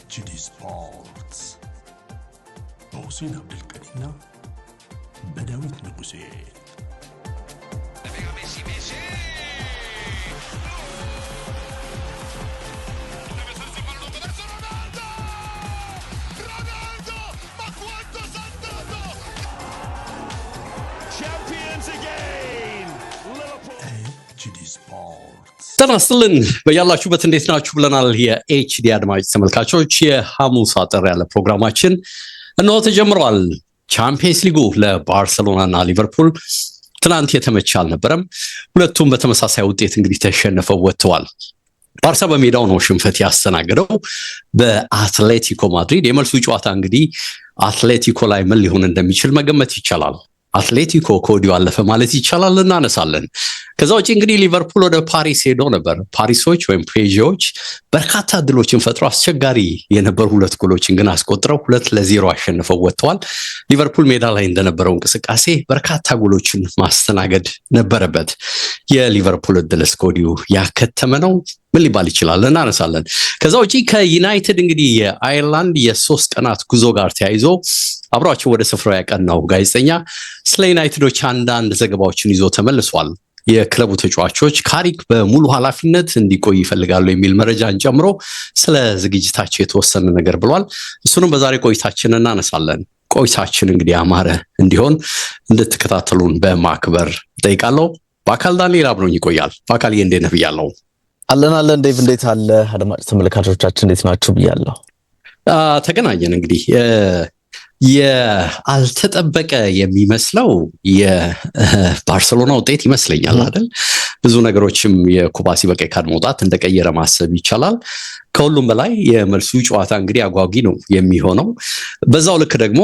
HD Sports በሁሴን አብዱልቀዲና በዳዊት ንጉሴ ተናስተልን በያላችሁበት እንዴት ናችሁ ብለናል የኤችዲ አድማጭ ተመልካቾች የሐሙስ አጠር ያለ ፕሮግራማችን እነሆ ተጀምሯል። ቻምፒየንስ ሊጉ ለባርሴሎናና ሊቨርፑል ትናንት የተመቸ አልነበረም። ሁለቱም በተመሳሳይ ውጤት እንግዲህ ተሸንፈው ወጥተዋል። ባርሳ በሜዳው ነው ሽንፈት ያስተናገደው በአትሌቲኮ ማድሪድ። የመልሱ ጨዋታ እንግዲህ አትሌቲኮ ላይ ምን ሊሆን እንደሚችል መገመት ይቻላል። አትሌቲኮ ከወዲሁ አለፈ ማለት ይቻላል እናነሳለን። ከዛ ውጪ እንግዲህ ሊቨርፑል ወደ ፓሪስ ሄዶ ነበር። ፓሪሶች ወይም ፔጂዎች በርካታ ድሎችን ፈጥረው አስቸጋሪ የነበሩ ሁለት ጎሎችን ግን አስቆጥረው 2-0 አሸንፈው ወጥተዋል። ሊቨርፑል ሜዳ ላይ እንደነበረው እንቅስቃሴ በርካታ ጎሎችን ማስተናገድ ነበረበት። የሊቨርፑል እድልስ ከወዲሁ ያከተመ ነው ምን ሊባል ይችላል እናነሳለን። ከዛ ውጪ ከዩናይትድ እንግዲህ የአየርላንድ የ3 ቀናት ጉዞ ጋር ተያይዞ አብሯቸው ወደ ስፍራው ያቀናው ጋዜጠኛ ስለ ዩናይትዶች አንዳንድ ዘገባዎችን ይዞ ተመልሷል። የክለቡ ተጫዋቾች ካሪክ በሙሉ ኃላፊነት እንዲቆይ ይፈልጋሉ የሚል መረጃን ጨምሮ ስለ ዝግጅታቸው የተወሰነ ነገር ብሏል። እሱንም በዛሬ ቆይታችን እናነሳለን። ቆይታችን እንግዲህ አማረ እንዲሆን እንድትከታተሉን በማክበር ጠይቃለሁ። በአካል ዳንኤል አብሮኝ ይቆያል። በአካል እንዴት ነህ ብያለሁ። አለን ዴቭ እንዴት አለ? አድማጭ ተመልካቾቻችን እንዴት ናችሁ ብያለሁ። ተገናኘን እንግዲህ የአልተጠበቀ የሚመስለው የባርሴሎና ውጤት ይመስለኛል አይደል? ብዙ ነገሮችም የኩባሲ በቀይ ካርድ መውጣት እንደቀየረ ማሰብ ይቻላል። ከሁሉም በላይ የመልሱ ጨዋታ እንግዲህ አጓጊ ነው የሚሆነው። በዛው ልክ ደግሞ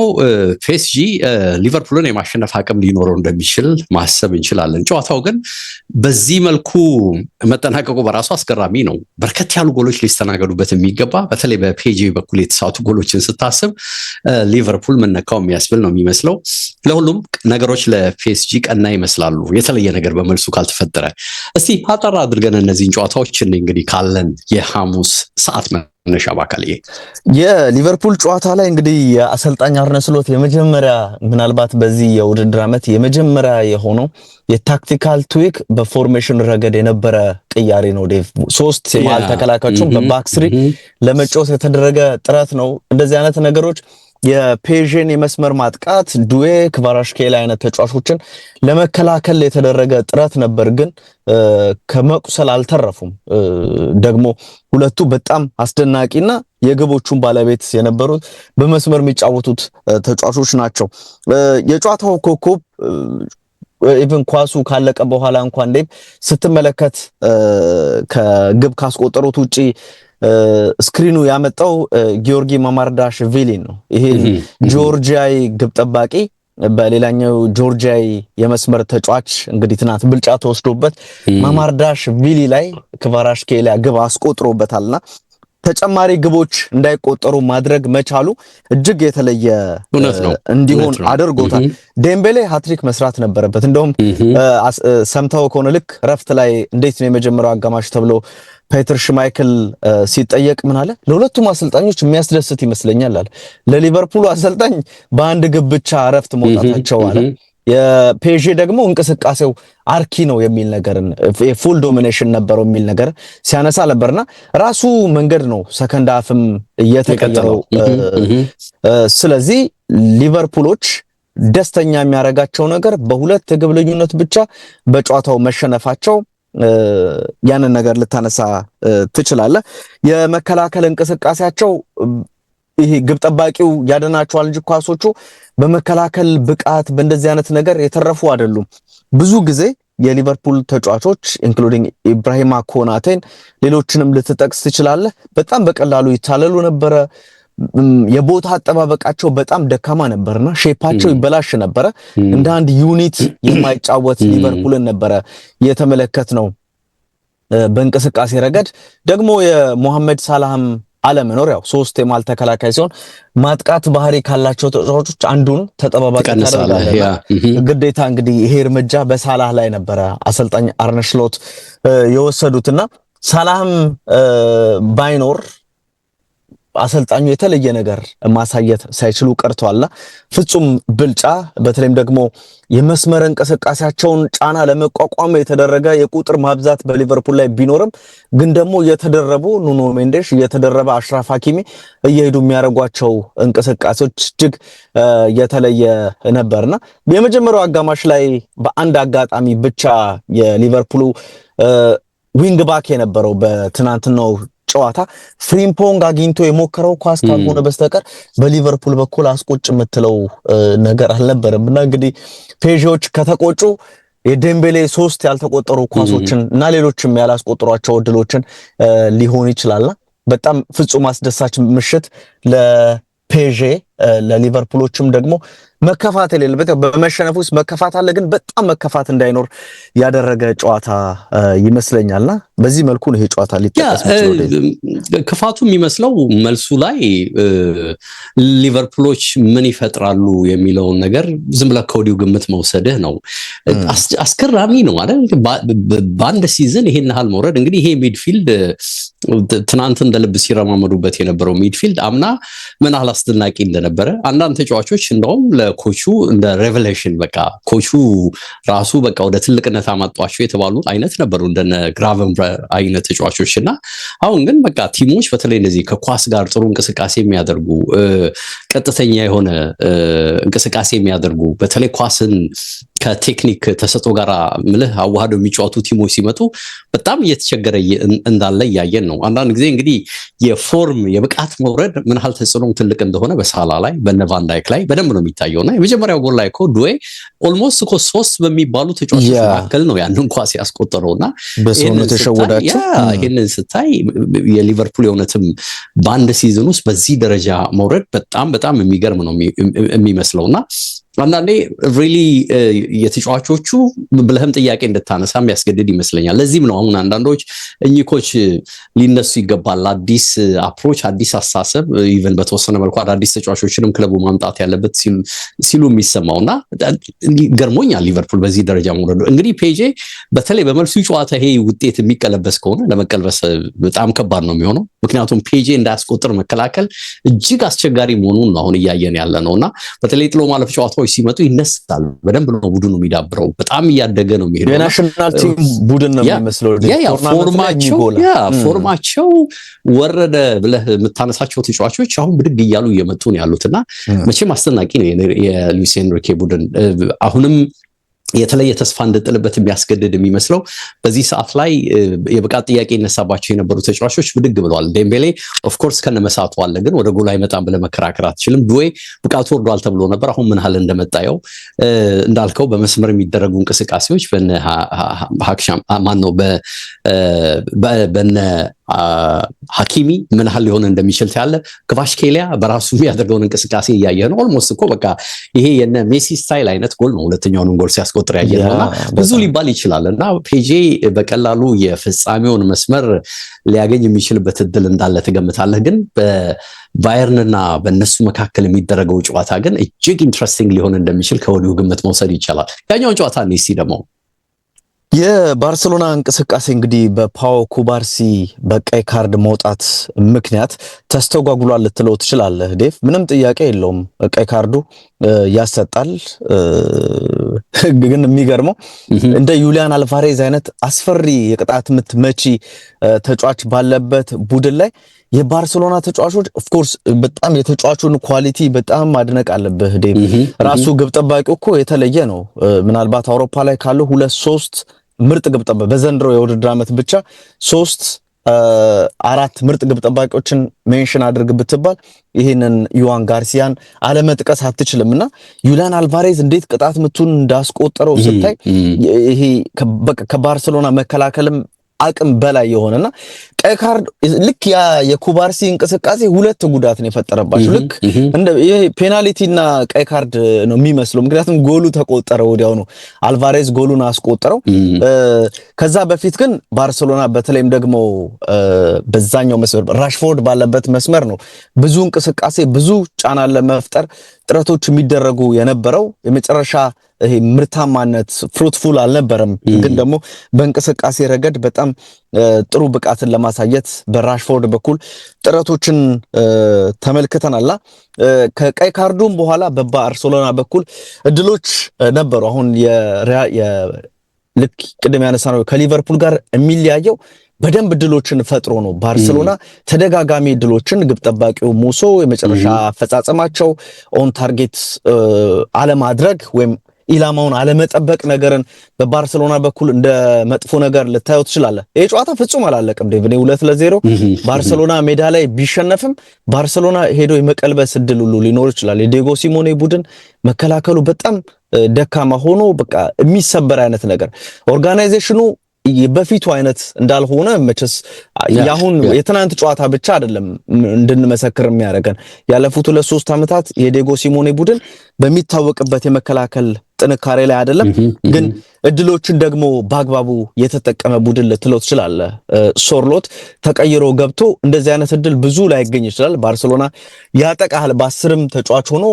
ፒኤስጂ ሊቨርፑልን የማሸነፍ አቅም ሊኖረው እንደሚችል ማሰብ እንችላለን። ጨዋታው ግን በዚህ መልኩ መጠናቀቁ በራሱ አስገራሚ ነው። በርከት ያሉ ጎሎች ሊስተናገዱበት የሚገባ በተለይ በፒኤስጂ በኩል የተሳቱ ጎሎችን ስታስብ ሊቨርፑል መነካው የሚያስብል ነው የሚመስለው። ለሁሉም ነገሮች ለፒኤስጂ ቀና ይመስላሉ የተለየ ነገር በመልሱ ካልተፈጠረ። እስቲ አጠር አድርገን እነዚህን ጨዋታዎች እንግዲህ ካለን የሐሙስ ሰዓት መነሻ ባካልዬ የሊቨርፑል ጨዋታ ላይ እንግዲህ የአሰልጣኝ አርነ ስሎት የመጀመሪያ ምናልባት በዚህ የውድድር ዓመት የመጀመሪያ የሆነው የታክቲካል ትዊክ በፎርሜሽን ረገድ የነበረ ቅያሬ ነው ዴቭ። 3 የመሃል ተከላካዮችን በባክስሪ ለመጫወት የተደረገ ጥረት ነው። እንደዚህ አይነት ነገሮች የፔዥን የመስመር ማጥቃት ዱዌ ክቫራሽኬላ አይነት ተጫዋቾችን ለመከላከል የተደረገ ጥረት ነበር፣ ግን ከመቁሰል አልተረፉም። ደግሞ ሁለቱ በጣም አስደናቂና የግቦቹን ባለቤት የነበሩት በመስመር የሚጫወቱት ተጫዋቾች ናቸው። የጨዋታው ኮከብ ኢቭን ኳሱ ካለቀ በኋላ እንኳን እንዴ ስትመለከት ከግብ ካስቆጠሩት ውጪ ስክሪኑ ያመጣው ጊዮርጊ ማማርዳሽቪሊ ነው። ይሄ ጆርጂያዊ ግብ ጠባቂ በሌላኛው ጆርጂያዊ የመስመር ተጫዋች እንግዲህ ትናንት ብልጫ ተወስዶበት ማማርዳሽቪሊ ላይ ክቫራሽኬላ ግብ አስቆጥሮበታልና ተጨማሪ ግቦች እንዳይቆጠሩ ማድረግ መቻሉ እጅግ የተለየ እንዲሆን አድርጎታል። ዴምቤሌ ሃትሪክ መስራት ነበረበት። እንደውም ሰምተው ከሆነ ልክ ረፍት ላይ እንዴት ነው የመጀመሪያው አጋማሽ ተብሎ ፔተር ሽማይክል ሲጠየቅ ምን አለ? ለሁለቱም አሰልጣኞች የሚያስደስት ይመስለኛል አለ። ለሊቨርፑል አሰልጣኝ በአንድ ግብ ብቻ ረፍት መውጣታቸው አለ። የፔዤ ደግሞ እንቅስቃሴው አርኪ ነው የሚል ነገርን ፉል ዶሚኔሽን ነበረው የሚል ነገር ሲያነሳ ነበርና ራሱ መንገድ ነው ሰከንድ ሃፍም እየተቀጠለው። ስለዚህ ሊቨርፑሎች ደስተኛ የሚያረጋቸው ነገር በሁለት ግብ ልዩነት ብቻ በጨዋታው መሸነፋቸው ያንን ነገር ልታነሳ ትችላለህ። የመከላከል እንቅስቃሴያቸው ይሄ ግብ ጠባቂው ያደናቸዋል እንጂ ኳሶቹ በመከላከል ብቃት በእንደዚህ አይነት ነገር የተረፉ አይደሉም። ብዙ ጊዜ የሊቨርፑል ተጫዋቾች ኢንክሉዲንግ ኢብራሂማ ኮናቴን ሌሎችንም ልትጠቅስ ትችላለህ፣ በጣም በቀላሉ ይታለሉ ነበረ። የቦታ አጠባበቃቸው በጣም ደካማ ነበርና ሼፓቸው ይበላሽ ነበረ። እንደ አንድ ዩኒት የማይጫወት ሊቨርፑልን ነበረ የተመለከትነው። በእንቅስቃሴ ረገድ ደግሞ የሞሐመድ ሳላህም አለመኖር ያው 3 የማል ተከላካይ ሲሆን ማጥቃት ባህሪ ካላቸው ተጫዋቾች አንዱን ተጠባባቂ ታደርጋለህ። ግዴታ እንግዲህ ይሄ እርምጃ በሳላህ ላይ ነበረ አሰልጣኝ አርነ ስሎት የወሰዱትና ሳላህም ባይኖር አሰልጣኙ የተለየ ነገር ማሳየት ሳይችሉ ቀርቷልና ፍጹም ብልጫ በተለይም ደግሞ የመስመር እንቅስቃሴያቸውን ጫና ለመቋቋም የተደረገ የቁጥር ማብዛት በሊቨርፑል ላይ ቢኖርም ግን ደግሞ የተደረቡ ኑኖ ሜንዴሽ የተደረበ አሽራፍ ሐኪሚ እየሄዱ የሚያደርጓቸው እንቅስቃሴዎች እጅግ የተለየ ነበርና የመጀመሪያው አጋማሽ ላይ በአንድ አጋጣሚ ብቻ የሊቨርፑሉ ዊንግ ባክ የነበረው በትናንትናው ጨዋታ ፍሪምፖንግ አግኝቶ የሞከረው ኳስ ካልሆነ በስተቀር በሊቨርፑል በኩል አስቆጭ የምትለው ነገር አልነበረምና እንግዲህ ፔዦች ከተቆጩ የዴምቤሌ 3 ያልተቆጠሩ ኳሶችን እና ሌሎችም ያላስቆጠሯቸው እድሎችን ሊሆን ይችላልና በጣም ፍጹም አስደሳች ምሽት ለፔዤ ለሊቨርፑሎችም ደግሞ መከፋት የሌለበት በመሸነፍ ውስጥ መከፋት አለ ግን በጣም መከፋት እንዳይኖር ያደረገ ጨዋታ ይመስለኛልና በዚህ መልኩ ነው ይሄ ጨዋታ ሊጠቀስ የሚችለው። ክፋቱ የሚመስለው መልሱ ላይ ሊቨርፑሎች ምን ይፈጥራሉ የሚለውን ነገር ዝም ብለህ ከወዲሁ ግምት መውሰድህ ነው። አስገራሚ ነው አይደል? በአንድ ሲዝን ይሄን ያህል መውረድ እንግዲህ ይሄ ሚድፊልድ ትናንት እንደልብ ሲረማመዱበት የነበረው ሚድፊልድ አምና ምን ያህል አስደናቂ እንደነበረ አንዳንድ ተጫዋቾች እንደውም ለኮቹ እንደ ሬቨሌሽን በቃ ኮቹ ራሱ በቃ ወደ ትልቅነት አመጣቸው የተባሉ አይነት ነበሩ እንደነ ግራቨንበርች አይነት ተጫዋቾችና አሁን ግን በቃ ቲሞች በተለይ እንደዚህ ከኳስ ጋር ጥሩ እንቅስቃሴ የሚያደርጉ ቀጥተኛ የሆነ እንቅስቃሴ የሚያደርጉ በተለይ ኳስን ከቴክኒክ ተሰጥኦ ጋር ምልህ አዋህደው የሚጫወቱ ቲሞች ሲመጡ በጣም እየተቸገረ እንዳለ ያያየን ነው። አንዳንድ ጊዜ እንግዲህ የፎርም የብቃት መውረድ ምን ያህል ተጽዕኖ ትልቅ እንደሆነ በሳላ ላይ በነቫን ዳይክ ላይ በደንብ ነው የሚታየውና የመጀመሪያው ጎል ላይ እኮ ዱዌ ኦልሞስት እኮ 3 በሚባሉ ተጫዋቾች መካከል ነው ያንን ኳስ ያስቆጠረውና በሰውነት ተሸወዳቸው ይሄንን ስታይ የሊቨርፑል የሆነትም በአንድ ሲዝን ውስጥ በዚህ ደረጃ መውረድ በጣም የሚገርም ነው የሚመስለውና አንዳንዴ ሪሊ የተጫዋቾቹ ብለህም ጥያቄ እንድታነሳ የሚያስገድድ ይመስለኛል። ለዚህም ነው አሁን አንዳንዶች እኚኮች ሊነሱ ይገባል አዲስ አፕሮች አዲስ አስተሳሰብ ኢቨን በተወሰነ መልኩ አዲስ ተጫዋቾችንም ክለቡ ማምጣት ያለበት ሲሉ የሚሰማውና ገርሞኛል ሊቨርፑል በዚህ ደረጃ መውረዱ። እንግዲህ ፔጄ በተለይ በመልሱ ጨዋታ ይሄ ውጤት የሚቀለበስ ከሆነ ለመቀልበስ በጣም ከባድ ነው የሚሆነው ምክንያቱም ፔጄ እንዳያስቆጥር መከላከል እጅግ አስቸጋሪ መሆኑን ነው አሁን እያየን ያለ ነውና በተለይ ጥሎ ማለፍ ጨዋታዎች ሲመጡ ይነሳል በደንብ ነው ቡድኑ የሚዳብረው በጣም እያደገ ነው የሚሄደው የናሽናል ቲም ቡድን ነው የሚመስለው ፎርማቸው ወረደ ብለህ የምታነሳቸው ተጫዋቾች አሁን ብድግ እያሉ እየመጡ ነው ያሉትና መቼም አስደናቂ ነው የሉዊስ ኤንሪኬ ቡድን አሁንም የተለየ ተስፋ እንድጥልበት የሚያስገድድ የሚመስለው በዚህ ሰዓት ላይ የብቃት ጥያቄ ይነሳባቸው የነበሩ ተጫዋቾች ብድግ ብለዋል። ዴምቤሌ ኦፍ ኮርስ ከነመሳቱ አለ ግን ወደ ጎል አይመጣም ብለህ መከራከር አትችልም። ዱዌ ብቃቱ ወርዷል ተብሎ ነበር አሁን ምን ያህል እንደመጣየው እንዳልከው በመስመር የሚደረጉ እንቅስቃሴዎች በነ ሀክሻም ማን ነው በነ ሐኪሚ ምን ያህል ሊሆን እንደሚችል ታያለ። ክቫራትስኬሊያ በራሱ የሚያደርገውን እንቅስቃሴ እያየ ነው ኦልሞስት እኮ በቃ ይሄ የነ ሜሲ ስታይል አይነት ጎል ነው ሁለተኛውን ጎል ሲያስቆጥር ያየነውና ብዙ ሊባል ይችላልና ፔጄ በቀላሉ የፍጻሜውን መስመር ሊያገኝ የሚችልበት እድል እንዳለ ትገምታለህ። ግን በባየርንና በእነሱ መካከል የሚደረገው ጨዋታ ግን እጅግ ኢንትረስቲንግ ሊሆን እንደሚችል ከወዲሁ ግምት መውሰድ ይቻላል። ያኛውን ጨዋታ እነሲ ደግሞ የባርሴሎና እንቅስቃሴ እንግዲህ በፓው ኩባርሲ በቀይ ካርድ መውጣት ምክንያት ተስተጓጉሏል ልትለው ትችላለህ ዴቭ። ምንም ጥያቄ የለውም ቀይ ካርዱ ያሰጣል። ግን የሚገርመው እንደ ዩሊያን አልቫሬዝ አይነት አስፈሪ የቅጣት ምት መቺ ተጫዋች ባለበት ቡድን ላይ የባርሴሎና ተጫዋቾች ኦፍ ኮርስ በጣም የተጫዋቹን ኳሊቲ በጣም ማድነቅ አለብህ ዴቭ። ራሱ ግብ ጠባቂው እኮ የተለየ ነው። ምናልባት አውሮፓ ላይ ካሉ 2-3 ምርጥ ግብ ጠባቂ በዘንድሮ የውድድር ዓመት ብቻ 3-4 ምርጥ ግብ ጠባቂዎችን ሜንሽን አድርግ ብትባል ይሄንን ዩዋን ጋርሲያን አለመጥቀስ አትችልምና ዩሊያን አልቫሬዝ እንዴት ቅጣት ምቱን እንዳስቆጠረው ስታይ ይሄ ከባርሴሎና መከላከልም አቅም በላይ የሆነና ቀይ ካርድ ልክ ያ የኩባርሲ እንቅስቃሴ ሁለት ጉዳት ነው የፈጠረባቸው። ልክ እንደ ይሄ ፔናልቲና ቀይ ካርድ ነው የሚመስለው ምክንያቱም ጎሉ ተቆጠረ ወዲያው ነው አልቫሬዝ ጎሉን አስቆጠረው። ከዛ በፊት ግን ባርሴሎና በተለይም ደግሞ በዛኛው መስመር ራሽፎርድ ባለበት መስመር ነው ብዙ እንቅስቃሴ ብዙ ጫና ለመፍጠር ጥረቶች የሚደረጉ የነበረው የመጨረሻ ይሄ ምርታማነት ፍሩትፉል አልነበረም። ግን ደግሞ በእንቅስቃሴ ረገድ በጣም ጥሩ ብቃትን ለማሳየት በራሽፎርድ በኩል ጥረቶችን ተመልክተናልና ከቀይ ካርዱም በኋላ በባርሴሎና በኩል እድሎች ነበሩ። አሁን ልክ ቅድም ያነሳነው ከሊቨርፑል ጋር የሚለያየው በደንብ እድሎችን ፈጥሮ ነው። ባርሴሎና ተደጋጋሚ እድሎችን ግብ ጠባቂው ሙሶ የመጨረሻ አፈጻጸማቸው ኦን ታርጌት አለማድረግ ወይም ኢላማውን አለመጠበቅ ነገርን በባርሴሎና በኩል እንደ መጥፎ ነገር ልታየው ትችላለህ። ይሄ ጨዋታ ፍጹም አላለቀም ዴቭኔ 2-0 ባርሴሎና ሜዳ ላይ ቢሸነፍም ባርሴሎና ሄዶ የመቀልበስ እድል ሁሉ ሊኖር ይችላል። የዲየጎ ሲሞኔ ቡድን መከላከሉ በጣም ደካማ ሆኖ በቃ የሚሰበር አይነት ነገር ኦርጋናይዜሽኑ በፊቱ አይነት እንዳልሆነ መቸስ ያሁን የትናንት ጨዋታ ብቻ አይደለም እንድንመሰክር የሚያደርገን ያለፉት 2-3 ዓመታት የዲየጎ ሲሞኔ ቡድን በሚታወቅበት የመከላከል ጥንካሬ ላይ አይደለም፣ ግን እድሎችን ደግሞ በአግባቡ የተጠቀመ ቡድን ልትለው ትችላለህ። ሶርሎት ተቀይሮ ገብቶ እንደዚህ አይነት እድል ብዙ ላይ ያገኝ ይችላል። ባርሴሎና ያጠቃል በ10ም ተጫዋች ሆኖ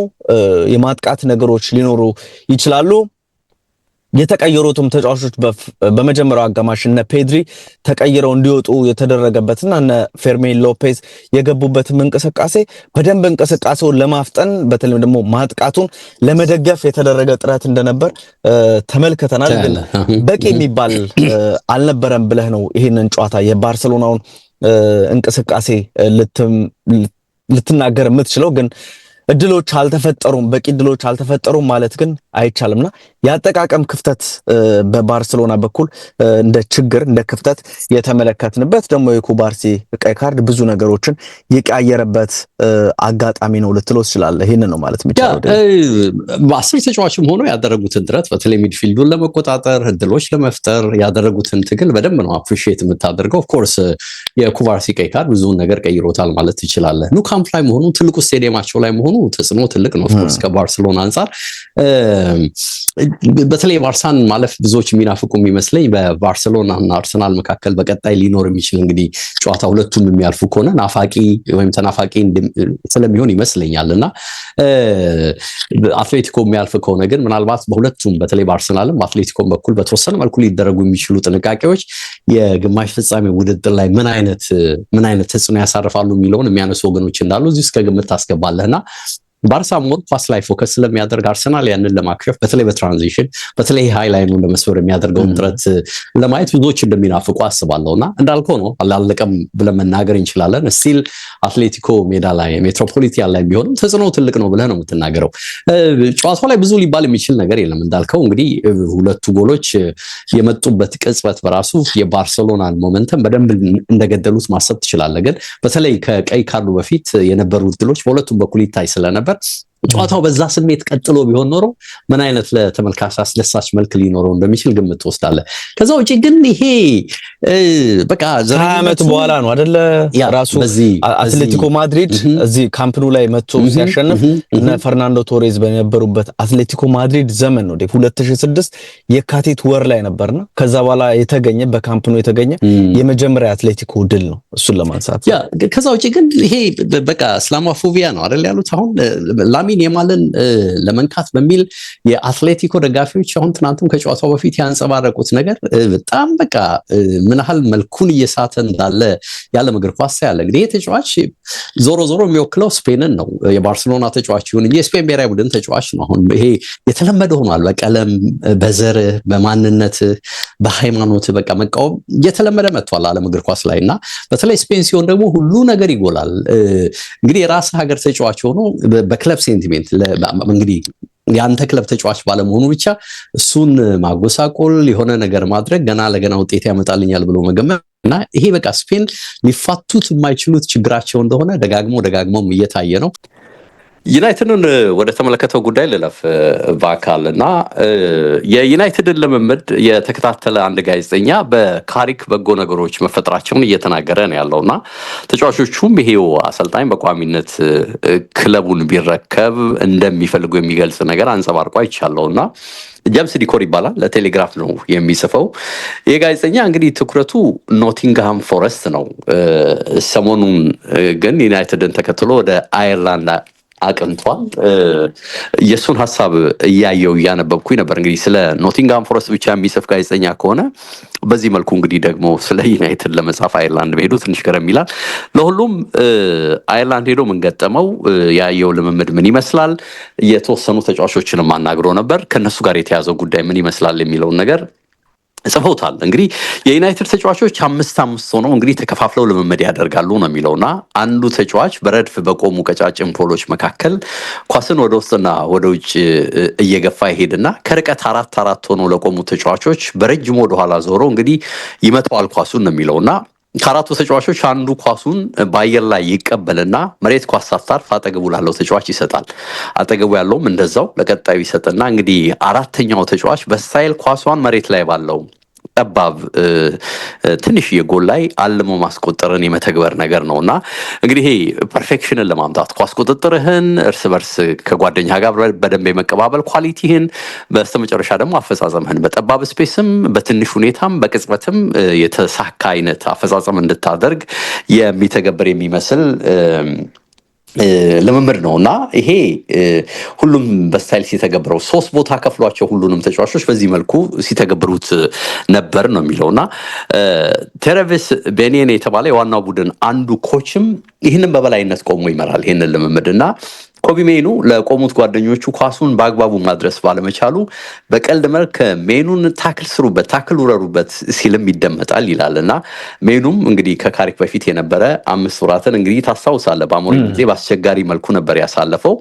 የማጥቃት ነገሮች ሊኖሩ ይችላሉ። የተቀየሩትም ተጫዋቾች በመጀመሪያው አጋማሽ እነ ፔድሪ ተቀይረው እንዲወጡ የተደረገበትና እነ ፌርሚን ሎፔዝ የገቡበትም እንቅስቃሴ በደንብ እንቅስቃሴውን ለማፍጠን በተለይም ደግሞ ማጥቃቱን ለመደገፍ የተደረገ ጥረት እንደነበር ተመልክተናል። ግን በቂ የሚባል አልነበረም ብለህ ነው ይሄንን ጨዋታ የባርሴሎናውን እንቅስቃሴ ልትናገር የምትችለው። ግን እድሎች አልተፈጠሩም፣ በቂ እድሎች አልተፈጠሩም ማለት ግን አይቻልምና ያጠቃቀም ክፍተት በባርሴሎና በኩል እንደ ችግር እንደ ክፍተት የተመለከትንበት ደግሞ የኩባርሲ ቀይ ካርድ ብዙ ነገሮችን የቀየረበት አጋጣሚ ነው ልትለው ትችላለህ። ይሄን ነው ማለት የሚቻለው። በአስር ተጫዋችም ሆኖ ያደረጉትን ጥረት በተለይ ሚድፊልዱን ለመቆጣጠር እድሎች ለመፍጠር ያደረጉትን ትግል በደንብ ነው አፕሪሺየት የምታደርገው። ኦፍ ኮርስ የኩባርሲ ቀይ ካርድ ብዙ ነገር ቀይሮታል ማለት ትችላለህ። ኑ ካምፕ ላይ መሆኑ ትልቁ ስቴዲየማቸው ላይ መሆኑ ተጽዕኖ ትልቅ ነው። ኦፍ ኮርስ ከባርሴሎና አንፃር በተለይ ባርሳን ማለፍ ብዙዎች የሚናፍቁ የሚመስለኝ በባርሴሎና እና አርሰናል መካከል በቀጣይ ሊኖር የሚችል እንግዲህ ጨዋታ ሁለቱም የሚያልፉ ከሆነ ናፋቂ ወይም ተናፋቂ ስለሚሆን ይመስለኛልና አትሌቲኮ የሚያልፍ ከሆነ ግን ምናልባት በሁለቱም በተለይ በአርሰናልም በአትሌቲኮም በኩል በተወሰነ መልኩ ሊደረጉ የሚችሉ ጥንቃቄዎች የግማሽ ፍጻሜ ውድድር ላይ ምን አይነት ተጽዕኖ ያሳርፋሉ የሚለውን የሚያነሱ ወገኖች እንዳሉ እዚህ እስከ ግምት ታስገባለህና ባርሳ ሞር ኳስ ላይ ፎከስ ስለሚያደርግ አርሰናል ያንን ለማክሸፍ በተለይ በትራንዚሽን በተለይ ሃይላይኑን ለመስበር የሚያደርገውን ጥረት ለማየት ብዙዎች እንደሚናፍቁ አስባለሁና እንዳልከው ነው አላለቀም ብለን መናገር እንችላለን። ስቲል አትሌቲኮ ሜዳ ላይ ሜትሮፖሊታን ላይ ቢሆንም ተጽዕኖ ትልቅ ነው ብለህ ነው የምትናገረው። ጨዋታው ላይ ብዙ ሊባል የሚችል ነገር የለም እንዳልከው እንግዲህ ሁለቱ ጎሎች የመጡበት ቅጽበት በራሱ የባርሴሎናን ሞመንተም በደንብ እንደገደሉት ማሰብ ትችላለህ። ግን በተለይ ከቀይ ካርዱ በፊት የነበሩ ድሎች በሁለቱም በኩል ይታይ ስለነበር ጨዋታው በዛ ስሜት ቀጥሎ ቢሆን ኖሮ ምን አይነት ለተመልካች አስደሳች መልክ ሊኖረው እንደሚችል ግምት ትወስዳለህ። ከዛ ውጪ ግን ይሄ በቃ 20 ዓመት በኋላ ነው አይደለ ራሱ አትሌቲኮ ማድሪድ እዚህ ካምፕ ኑ ላይ መጥቶ ሲያሸንፍ እና ፈርናንዶ ቶሬዝ በነበሩበት አትሌቲኮ ማድሪድ ዘመን ነው 2006 የካቲት ወር ላይ ነበርና ከዛ በኋላ የተገኘ በካምፕ ኑ የተገኘ የመጀመሪያ አትሌቲኮ ድል ነው እሱን ለማንሳት። ያ ከዛ ውጪ ግን ይሄ በቃ እስላሞፎቢያ ነው አይደል ያሉት አሁን ላሚን የማልን ለመንካት በሚል የአትሌቲኮ ደጋፊዎች አሁን ትናንትም ከጨዋታው በፊት ያንጸባረቁት ነገር በጣም በቃ ምን ያህል መልኩን እየሳተ እንዳለ ያለ እግር ኳስ ያለ እንግዲህ ተጫዋች ዞሮ የሚወክለው ስፔንን ነው። የባርሴሎና ተጫዋች ይሁን እንጂ የስፔን ብሔራዊ ቡድን ተጫዋች ነው። አሁን ይሄ የተለመደ ሆኗል። በቀለም፣ በዘር፣ በማንነት፣ በሃይማኖት በቃ መቃወም እየተለመደ መጥቷል ዓለም እግር ኳስ ላይና በተለይ ስፔን ሲሆን ደግሞ ሁሉ ነገር ይጎላል። እንግዲህ የራስ ሀገር ተጫዋች ሆኖ በክለብ ሴንቲሜንት እንግዲህ የአንተ ክለብ ተጫዋች ባለመሆኑ ብቻ እሱን ማጎሳቆል የሆነ ነገር ማድረግ ገና ለገና ውጤት ያመጣልኛል ብሎ መገመት እና ይሄ በቃ ስፔን ሊፋቱት የማይችሉት ችግራቸው እንደሆነ ደጋግሞም እየታየ ነው። ዩናይትድን ወደ ተመለከተው ጉዳይ ልለፍ በአካል እና የዩናይትድን ልምምድ የተከታተለ አንድ ጋዜጠኛ በካሪክ በጎ ነገሮች መፈጠራቸውን እየተናገረ ነው ያለውና ተጫዋቾቹም ይሄው አሰልጣኝ በቋሚነት ክለቡን ቢረከብ እንደሚፈልጉ የሚገልጽ ነገር አንጸባርቆ አይቻለውና ጀምስ ዲኮር ይባላል። ለቴሌግራፍ ነው የሚጽፈው። ይህ ጋዜጠኛ እንግዲህ ትኩረቱ ኖቲንግሃም ፎረስት ነው። ሰሞኑን ግን ዩናይትድን ተከትሎ ወደ አየርላንድ አቅንቷል። የሱን ሐሳብ እያነበብኩኝ ነበር። እንግዲህ ስለ ኖቲንግሃም ፎረስት ብቻ የሚጽፍ ጋዜጠኛ ከሆነ በዚህ መልኩ እንግዲህ ደግሞ ስለ ዩናይትድ ለመጻፍ አየርላንድ መሄዱ ትንሽ ገረም ይላል። ለሁሉም አየርላንድ ሄዶ ምን ገጠመው፣ ያየው ልምምድ ምን ይመስላል፣ የተወሰኑ ተጫዋቾችንም አናግሮ ነበር። ከነሱ ጋር የተያዘው ጉዳይ ምን ይመስላል የሚለውን ነገር ጽፈውታል። እንግዲህ የዩናይትድ ተጫዋቾች 5-5 ሆነው እንግዲህ ተከፋፍለው ልምምድ ያደርጋሉ ነው የሚለውና አንዱ ተጫዋች በረድፍ በቆሙ ቀጫጭን ፖሎች መካከል ኳስን ወደ ውስጥና ወደ ውጭ እየገፋ ይሄድና ከርቀት 4-4 ሆነው ለቆሙ ተጫዋቾች በረጅሙ ወደኋላ ዞሮ እንግዲህ ይመታዋል ኳሱን ነው የሚለውና ከአራቱ ተጫዋቾች አንዱ ኳሱን በአየር ላይ ይቀበልና መሬት ኳስ ሳታርፍ አጠገቡ ላለው ተጫዋች ይሰጣል። አጠገቡ ያለውም እንደዛው ለቀጣዩ ይሰጥና እንግዲህ አራተኛው ተጫዋች በስታይል ኳሷን መሬት ላይ ባለው ጠባብ ትንሽዬ ጎል ላይ አልሞ ማስቆጠርን የመተግበር ነገር ነውና እንግዲህ ይሄ ፐርፌክሽንን ለማምጣት ኳስ ቁጥጥርህን እርስ በርስ ከጓደኛ ጋር በደንብ የመቀባበል ኳሊቲህን በስተመጨረሻ ደግሞ አፈጻጸምህን በጠባብ ስፔስም በትንሽ ሁኔታም በቅጽበትም የተሳካ አይነት አፈጻጸም እንድታደርግ የሚተገበር የሚመስል ልምምድ ነውና ይሄ ሁሉም በስታይል ሲተገብረው 3 ቦታ ከፍሏቸው ሁሉንም ተጫዋቾች በዚህ መልኩ ሲተገብሩት ነበር ነው የሚለውና ቴሬቪስ ቤኒየን የተባለ የዋናው ቡድን አንዱ ኮችም ይህንን በበላይነት ቆሞ ይመራል ይህንን ልምምድና ኮቢ ሜኑ ለቆሙት ጓደኞቹ ኳሱን በአግባቡ ማድረስ ባለመቻሉ በቀልድ መልክ ሜኑን ታክል ስሩበት፣ ታክል ውረሩበት ሲልም ይደመጣል ይላልና ሜኑም እንግዲህ ከካሪክ በፊት የነበረ 5 ወራትን እንግዲህ ታስታውሳለህ በአሞሪም ጊዜ በአስቸጋሪ መልኩ ነበር ያሳለፈው።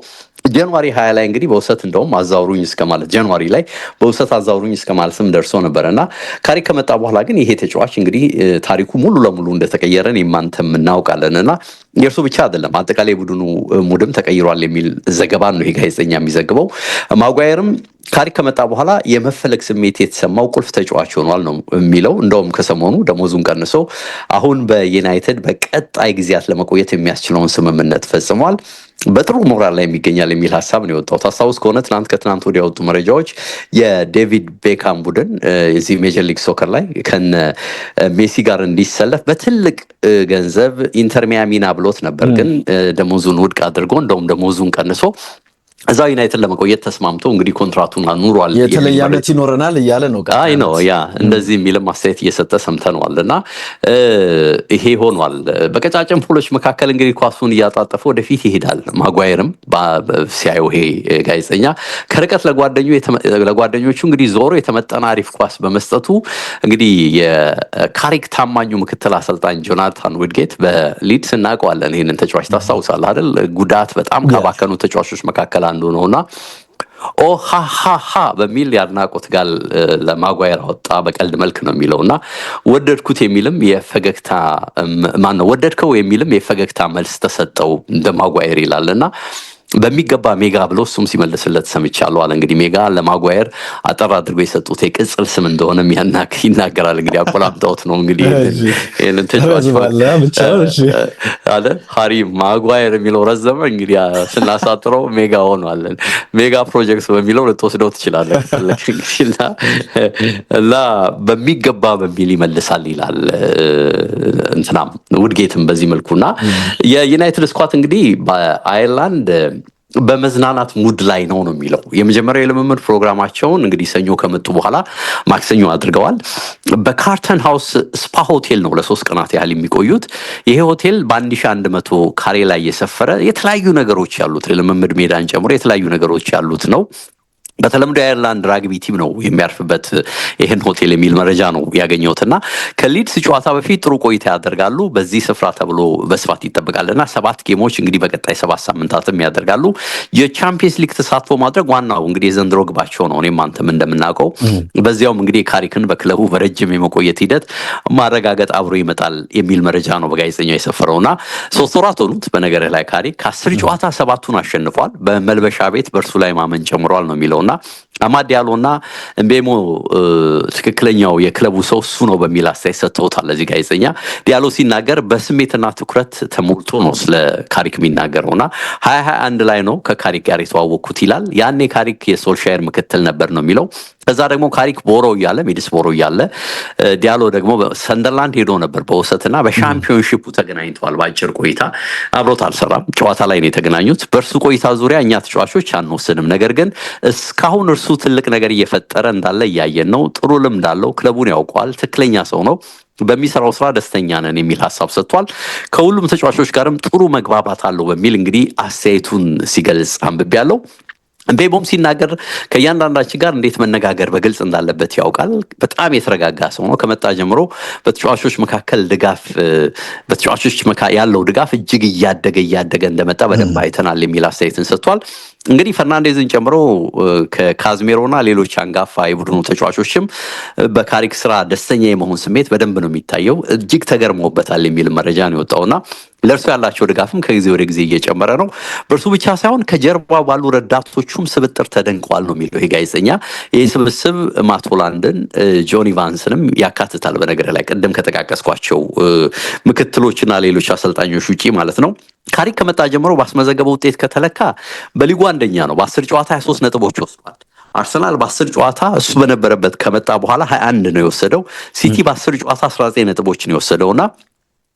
ጃንዋሪ 20 ላይ እንግዲህ በውሰት እንደውም አዛውሩኝ እስከማለት ጃንዋሪ ላይ በውሰት አዛውሩኝ እስከማለትም ደርሶ ነበርና ካሪክ ከመጣ በኋላ ግን ይሄ ተጫዋች እንግዲህ ታሪኩ ሙሉ ለሙሉ እንደተቀየረን የማንተም እናውቃለንና የእርሱ ብቻ አይደለም አጠቃላይ ቡድኑ ሙድም ተቀይሯል የሚል ዘገባ ነው ይሄ ጋዜጠኛ የሚዘግበው። ማጓየርም ካሪክ ከመጣ በኋላ የመፈለግ ስሜት የተሰማው ቁልፍ ተጫዋች ሆኗል ነው የሚለው። እንደውም ከሰሞኑ ደሞዙን ቀንሶ አሁን በዩናይትድ በቀጣይ ጊዜያት ለመቆየት የሚያስችለውን ስምምነት ፈጽሟል። በጥሩ ሞራል ላይ የሚገኛል የሚል ሀሳብ ነው የወጣው። ታስታውስ ከሆነ ከትናንት ወዲያ የወጡ መረጃዎች የዴቪድ ቤካም ቡድን የዚህ ሜጀር ሊግ ሶከር ላይ ከነ ሜሲ ጋር እንዲሰለፍ በትልቅ ገንዘብ ኢንተር ሚያሚን ብሎት ነበር። ግን ደሞዙን ውድቅ አድርጎ እንደውም ደሞዙን ቀንሶ እዛው ዩናይትድ ለመቆየት ተስማምቶ እንግዲህ ኮንትራቱን አኑሯል። የተለየ ዓመት ይኖረናል እያለ ነው። አይ ነው ያ እንደዚህ የሚልም አስተያየት እየሰጠ ሰምተነዋልና ይሄ ሆኗል። በቀጫጭን ፖሎች መካከል እንግዲህ ኳሱን እያጣጠፈ ወደፊት ይሄዳል። ማጓየርም ሲያየው ይሄ ጋዜጠኛ ከርቀት ለጓደኞቹ እንግዲህ ዞሮ የተመጠነ አሪፍ ኳስ በመስጠቱ እንግዲህ የካሪክ ታማኙ ምክትል አሰልጣኝ ጆናታን ውድጌት በሊድስ እናውቀዋለን። ይህንን ተጫዋች ታስታውሳለህ አይደል? ጉዳት በጣም ካባከኑ ተጫዋቾች መካከል አንዱ ነውና ኦ ሃሃሃ በሚል የአድናቆት ጋል ለማጓየር አወጣ። በቀልድ መልክ ነው የሚለውና ወደድኩት የሚልም የፈገግታ ወደድከው የሚልም የፈገግታ መልስ ተሰጠው እንደ ማጓየር ይላልና በሚገባ ሜጋ ብሎ እሱም ሲመልስለት ሰምቻለሁ አለ። እንግዲህ ሜጋ ለማጓየር አጠር አድርጎ የሰጡት የቅጽል ስም እንደሆነ ይናገራል። እንግዲህ አቆላምጠውት ነው እንግዲህ ይሄንን ተጫዋች አለ ሃሪ ማጓየር የሚለው ረዘመ። እንግዲህ ስናሳጥረው ሜጋ ሆኗል። ሜጋ ፕሮጀክት በሚለው ልትወስደው ትችላለህ እና በሚገባ በሚል ይመልሳል ይላል እንትናም ውድጌትም በዚህ መልኩና የዩናይትድ ስኳት እንግዲህ በአየርላንድ በመዝናናት ሙድ ላይ ነው የሚለው። የመጀመሪያው የልምምድ ፕሮግራማቸውን እንግዲህ ሰኞ ከመጡ በኋላ ማክሰኞ አድርገዋል። በካርተን ሃውስ ስፓ ሆቴል ነው ለ3 ቀናት ያህል የሚቆዩት። ይሄ ሆቴል በ1100 ካሬ ላይ የሰፈረ የተለያዩ ነገሮች ያሉት ልምምድ ሜዳን ጨምሮ የተለያዩ ነገሮች ያሉት ነው። በተለምዶ የአየርላንድ ራግቢ ቲም ነው የሚያርፍበት ይህን ሆቴል የሚል መረጃ ነው ያገኘሁትና ከሊድስ ጨዋታ በፊት ጥሩ ቆይታ ያደርጋሉ በዚህ ስፍራ ተብሎ በስፋት ይጠበቃልና 7 ጌሞች እንግዲህ በቀጣይ 7 ሳምንታትም ያደርጋሉ። የቻምፒየንስ ሊግ ተሳትፎ ማድረግ ዋናው እንግዲህ የዘንድሮ ግባቸው ነው። እኔም አንተም እንደምናውቀው በዚያውም እንግዲህ ካሪክን በክለቡ በረጅም የመቆየት ሂደት ማረጋገጥ አብሮ ይመጣል የሚል መረጃ ነው በጋዜጠኛው የሰፈረውና 3 ወራት ሆኑት። በነገርህ ላይ ካሪክ ከ10 ጨዋታ 7ቱን አሸንፏል። በመልበሻ ቤት በእርሱ ላይ ማመን ጨምሯል ነው የሚለውና አማድ ዲያሎና እምቤሞ ትክክለኛው የክለቡ ሰው እሱ ነው በሚል አስተያየት ሰጥተውታል። ለዚህ ጋዜጠኛ ዲያሎ ሲናገር በስሜትና ትኩረት ተሞልቶ ነው ስለ ካሪክ የሚናገረውና 2021 ላይ ነው ከካሪክ ጋር የተዋወቅኩት ይላል። ያኔ ካሪክ የሶልሻየር ምክትል ነበር ነው የሚለው። ከዛ ደግሞ ካሪክ ቦሮ እያለ ሚድስ ቦሮ እያለ ዲያሎ ደግሞ ሰንደርላንድ ሄዶ ነበር በውሰትና በሻምፒዮንሺፑ ተገናኝተዋል። በአጭር ቆይታ አብሮት አልሰራም፣ ጨዋታ ላይ ነው የተገናኙት። በእርሱ ቆይታ ዙሪያ እኛ ተጫዋቾች አንወስንም፣ ነገር ግን እስካሁን እርሱ ትልቅ ነገር እየፈጠረ እንዳለ እያየን ነው። ጥሩ ልምድ አለው፣ ክለቡን ያውቀዋል፣ ትክክለኛ ሰው ነው፣ በሚሰራው ስራ ደስተኛ ነን የሚል ሀሳብ ሰጥቷል። ከሁሉም ተጫዋቾች ጋርም ጥሩ መግባባት አለው በሚል እንግዲህ አስተያየቱን ሲገልጽ አንብቤያለሁ። እምቤሞም ሲናገር ከእያንዳንዳችን ጋር እንዴት መነጋገር በግልጽ እንዳለበት ያውቃል። በጣም የተረጋጋ ሰው ነው። ከመጣ ጀምሮ በተጫዋቾች መካከል ድጋፍ ያለው ድጋፍ እጅግ እያደገ እንደመጣ በደንብ አይተናል የሚል አስተያየትን ሰጥቷል። እንግዲህ ፈርናንዴዝን ጨምሮ ከካዝሜሮና ሌሎች አንጋፋ የቡድኑ ተጫዋቾችም በካሪክ ስራ ደስተኛ የመሆን ስሜት በደንብ ነው የሚታየው። እጅግ ተገርመውበታል የሚል መረጃ ነው የወጣውና ለእርሱ ያላቸው ድጋፍም ከጊዜ ወደ ጊዜ እየጨመረ ነው። በእርሱ ብቻ ሳይሆን ከጀርባ ባሉ ረዳቶቹም ስብጥር ተደንቀዋል ነው የሚለው ጋዜጠኛ። ይህ ስብስብ ማቶላንድን፣ ጆኒ ቫንስንም ያካትታል። በነገር ላይ ቅድም ከጠቃቀስኳቸው ምክትሎችና ሌሎች አሰልጣኞች ውጪ ማለት ነው። ካሪክ ከመጣ ጀምሮ ባስመዘገበው ውጤት ከተለካ በሊጉ አንደኛ ነው። በ10 ጨዋታ 23 ነጥቦች ወስዷል። አርሰናል በ10 ጨዋታ እሱ በነበረበት ከመጣ በኋላ 21 ነው የወሰደው። ሲቲ በ10 ጨዋታ 19 ነጥቦች ነው የወሰደውና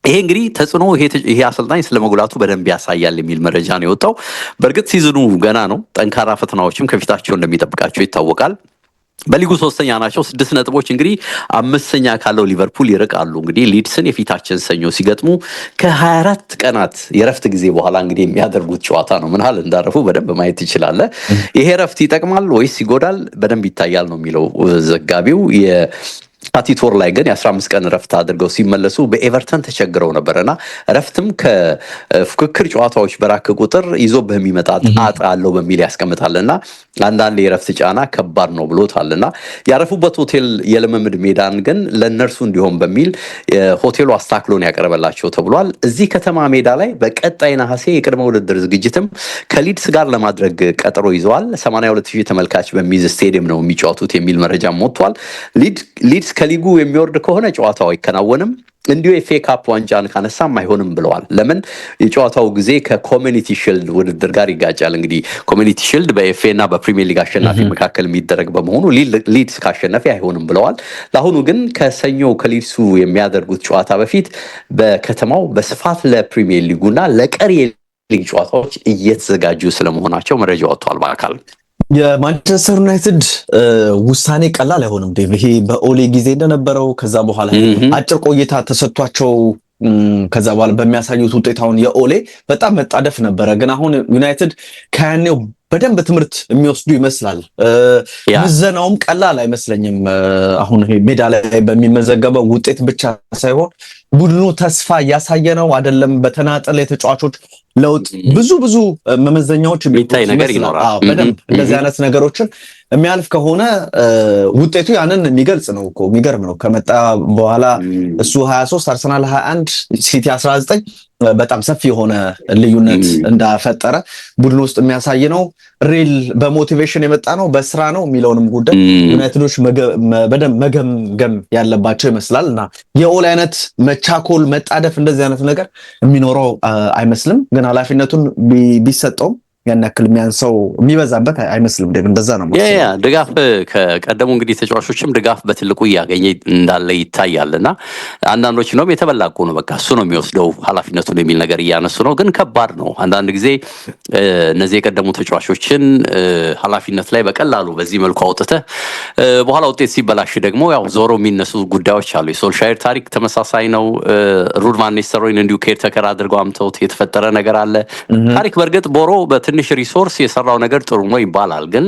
ይሄ እንግዲህ ተጽዕኖ ይሄ አሰልጣኝ ስለመጉላቱ በደንብ ያሳያል የሚል መረጃ ነው የወጣው። በእርግጥ ሲዝኑ ገና ነው። ጠንካራ ፈተናዎችም ከፊታቸው እንደሚጠብቃቸው ይታወቃል። በሊጉ 3ኛ ናቸው፣ 6 ነጥቦች እንግዲህ 5ኛ ካለው ሊቨርፑል ይርቃሉ። እንግዲህ ሊድስን የፊታችን ሰኞ ሲገጥሙ ከ24 ቀናት የረፍት ጊዜ በኋላ እንግዲህ የሚያደርጉት ጨዋታ ነው። ምን ያህል እንዳረፉ በደንብ ማየት ትችላለህ። ይሄ ረፍት ይጠቅማል ወይስ ይጎዳል? በደንብ ይታያል ነው የሚለው ዘጋቢው። ካቲቶር ላይ ግን የ15 ቀን ረፍት አድርገው ሲመለሱ በኤቨርተን ተቸግረው ነበርና ረፍትም ከፉክክር ጨዋታዎች በራክ ቁጥር ይዞ በሚመጣ ጣጣ አለው በሚል ያስቀምጣልና አንዳንድ የረፍት ጫና ከባድ ነው ብሎታልና ያረፉበት ሆቴል የልምምድ ሜዳን ግን ለነርሱ እንዲሆን በሚል ሆቴሉ አስታክሎን ያቀርበላቸው ተብሏል። እዚህ ከተማ ሜዳ ላይ በቀጣይ ነሐሴ የቅድመ ውድድር ዝግጅትም ከሊድስ ጋር ለማድረግ ቀጠሮ ይዘዋል። 82000 ተመልካች በሚይዝ ስቴዲየም ነው የሚጫወቱት የሚል መረጃም ወጥቷል። ሊድስ ከሊጉ የሚወርድ ከሆነ ጨዋታው አይከናወንም። እንዲሁ ኤፍኤ ካፕ ዋንጫን ካነሳም አይሆንም ብለዋል። ለምን? የጨዋታው ጊዜ ከኮሚኒቲ ሺልድ ውድድር ጋር ይጋጫል። እንግዲህ ኮሚኒቲ ሺልድ በኤፍኤ እና በፕሪሚየር ሊግ አሸናፊ መካከል የሚደረግ በመሆኑ ሊድስ ካሸነፈ አይሆንም ብለዋል። ለአሁኑ ግን ከሰኞ ከሊድሱ የሚያደርጉት ጨዋታ በፊት በከተማው በስፋት ለፕሪሚየር ሊጉና ለቀሪ ሊግ ጨዋታዎች እየተዘጋጁ ስለመሆናቸው መረጃ ወጥቷል። በአካል የማንቸስተር ዩናይትድ ውሳኔ ቀላል አይሆንም። ይሄ በኦሌ ጊዜ እንደነበረው ከዛ በኋላ አጭር ቆይታ ተሰጥቷቸው ከዛ በኋላ በሚያሳዩት ውጤት አሁን የኦሌ በጣም መጣደፍ ነበረ። ግን አሁን ዩናይትድ ከያኔው በደንብ ትምህርት የሚወስዱ ይመስላል። ምዘናውም ቀላል አይመስለኝም። አሁን ሜዳ ላይ በሚመዘገበው ውጤት ብቻ ሳይሆን ቡድኑ ተስፋ እያሳየ ነው አይደለም። በተናጠል የተጫዋቾች ለውጥ ብዙ መመዘኛዎች የሚታይ ነገር ይኖራል። በደንብ እንደዚህ አይነት ነገሮችን የሚያልፍ ከሆነ ውጤቱ ያንን የሚገልጽ ነው እኮ። የሚገርም ነው። ከመጣ በኋላ እሱ 23 አርሰናል 21 ሲቲ 19 በጣም ሰፊ የሆነ ልዩነት እንዳፈጠረ ቡድን ውስጥ የሚያሳይ ነው። ሪል በሞቲቬሽን የመጣ ነው በስራ ነው የሚለውንም ጉዳይ ዩናይትዶች በደንብ መገምገም ያለባቸው ይመስላል። እና የኦል አይነት መቻኮል መጣደፍ እንደዚህ አይነት ነገር የሚኖረው አይመስልም። ግን ኃላፊነቱን ቢሰጠውም ያን ያክል የሚያንሰው የሚበዛበት አይመስልም። እንደዛ ነው ድጋፍ ከቀደሙ እንግዲህ ተጫዋቾችም ድጋፍ በትልቁ እያገኘ እንዳለ ይታያልና አንዳንዶች ነው የተበላቁ ነው በቃ እሱ ነው የሚወስደው ኃላፊነቱን የሚል ነገር እያነሱ ነው። ግን ከባድ ነው አንዳንድ ጊዜ እነዚህ የቀደሙ ተጫዋቾችን ኃላፊነት ላይ በቀላሉ በዚህ መልኩ አውጥተህ በኋላ ውጤት ሲበላሽ ደግሞ ያው ዞሮ የሚነሱ ጉዳዮች አሉ። የሶልሻየር ታሪክ ተመሳሳይ ነው። ሩድ ቫን ኒስተልሮይን እንዲሁ ኬርተከር አድርገው አምተውት የተፈጠረ ነገር አለ። ታሪክ በእርግጥ ቦሮ ትንሽ ሪሶርስ የሰራው ነገር ጥሩ ነው ይባላል። ግን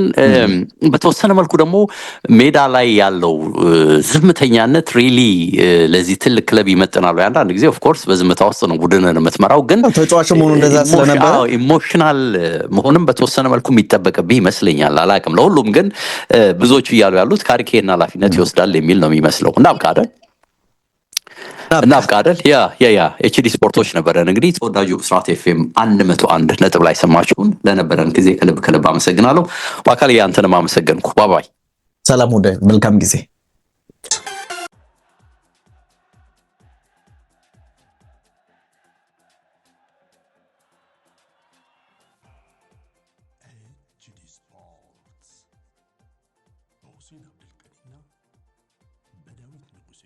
በተወሰነ መልኩ ደግሞ ሜዳ ላይ ያለው ዝምተኛነት ሪሊ ለዚህ ትልቅ ክለብ ይመጥናሉ። አንዳንድ ጊዜ ኦፍ ኮርስ በዝምታ ውስጥ ነው ቡድንን የምትመራው። ግን ተጫዋች መሆኑ እንደዛ ስለነበረ ኢሞሽናል መሆንም በተወሰነ መልኩ የሚጠበቅብህ ይመስለኛል። አላውቅም ለሁሉም ግን ብዙዎቹ እያሉ ያሉት ካሪኬና ኃላፊነት ይወስዳል የሚል ነው የሚመስለው። እና እናብቃ አይደል? ያ ኤችዲ ስፖርቶች ነበረን። እንግዲህ ተወዳጁ ብስራት ኤፍኤም 101 ነጥብ ላይ ሰማችሁን። ለነበረን ጊዜ ከልብ አመሰግናለሁ። በአካል ያንተንም አመሰገንኩ። ባባይ ሰላም፣ ወደ መልካም ጊዜ። ኤችዲ ስፖርትስ በሁሴን አብዱልቀኒና በዳዊት ንጉሴ